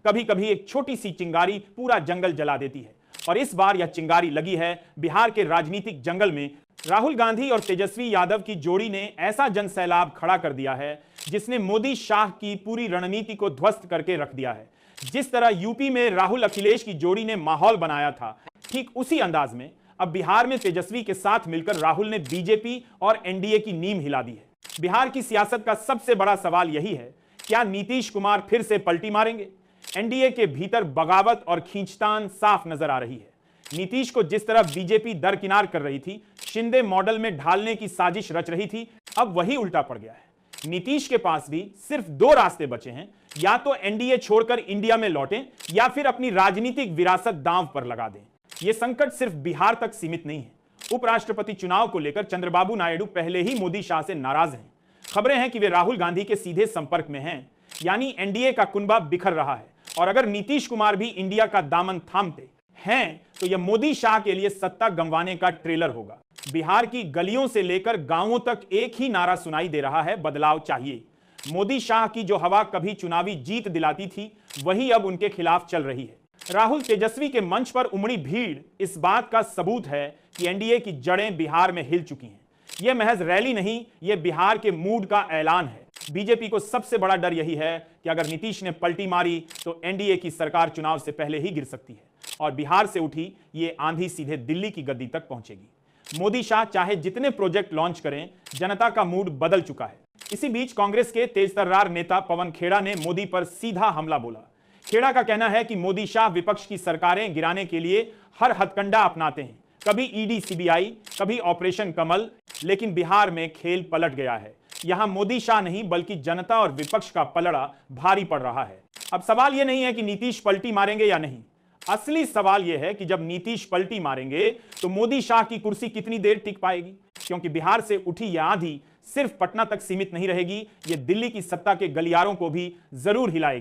कभी कभी एक छोटी सी चिंगारी पूरा जंगल जला देती है। और इस बार यह चिंगारी लगी है बिहार के राजनीतिक जंगल में। राहुल गांधी और तेजस्वी यादव की जोड़ी ने ऐसा जनसैलाब खड़ा कर दिया है जिसने मोदी शाह की पूरी रणनीति को ध्वस्त करके रख दिया है। जिस तरह यूपी में राहुल अखिलेश की जोड़ी ने माहौल बनाया था, ठीक उसी अंदाज में अब बिहार में तेजस्वी के साथ मिलकर राहुल ने बीजेपी और एनडीए की नींव हिला दी है। बिहार की सियासत का सबसे बड़ा सवाल यही है, क्या नीतीश कुमार फिर से पलटी मारेंगे? एनडीए के भीतर बगावत और खींचतान साफ नजर आ रही है। नीतीश को जिस तरह बीजेपी दरकिनार कर रही थी, शिंदे मॉडल में ढालने की साजिश रच रही थी, अब वही उल्टा पड़ गया है। नीतीश के पास भी सिर्फ दो रास्ते बचे हैं, या तो एनडीए छोड़कर इंडिया में लौटें या फिर अपनी राजनीतिक विरासत दांव पर लगा दें। यह संकट सिर्फ बिहार तक सीमित नहीं है। उपराष्ट्रपति चुनाव को लेकर चंद्रबाबू नायडू पहले ही मोदी शाह से नाराज हैं। खबरें हैं कि वे राहुल गांधी के सीधे संपर्क में हैं, यानी एनडीए का कुनबा बिखर रहा है। और अगर नीतीश कुमार भी इंडिया का दामन थामते हैं तो यह मोदी शाह के लिए सत्ता गंवाने का ट्रेलर होगा। बिहार की गलियों से लेकर गांवों तक एक ही नारा सुनाई दे रहा है, बदलाव चाहिए। मोदी शाह की जो हवा कभी चुनावी जीत दिलाती थी, वही अब उनके खिलाफ चल रही है। राहुल तेजस्वी के मंच पर उमड़ी भीड़ इस बात का सबूत है कि एनडीए की जड़ें बिहार में हिल चुकी हैं। यह महज रैली नहीं, यह बिहार के मूड का ऐलान है। बीजेपी को सबसे बड़ा डर यही है कि अगर नीतीश ने पलटी मारी तो एनडीए की सरकार चुनाव से पहले ही गिर सकती है और बिहार से उठी ये आंधी सीधे दिल्ली की गद्दी तक पहुंचेगी। मोदी शाह चाहे जितने प्रोजेक्ट लॉन्च करें, जनता का मूड बदल चुका है। इसी बीच कांग्रेस के तेजतर्रार नेता पवन खेड़ा ने मोदी पर सीधा हमला बोला। खेड़ा का कहना है कि मोदी शाह विपक्ष की सरकारें गिराने के लिए हर हथकंडा अपनाते हैं, कभी ईडी सीबीआई, कभी ऑपरेशन कमल, लेकिन बिहार में खेल पलट गया है। यहां मोदी शाह नहीं बल्कि जनता और विपक्ष का पलड़ा भारी पड़ रहा है। अब सवाल यह नहीं है कि नीतीश पलटी मारेंगे या नहीं, असली सवाल यह है कि जब नीतीश पलटी मारेंगे तो मोदी शाह की कुर्सी कितनी देर टिक पाएगी, क्योंकि बिहार से उठी यह आंधी सिर्फ पटना तक सीमित नहीं रहेगी, यह दिल्ली की सत्ता के गलियारों को भी जरूर हिलाएगी।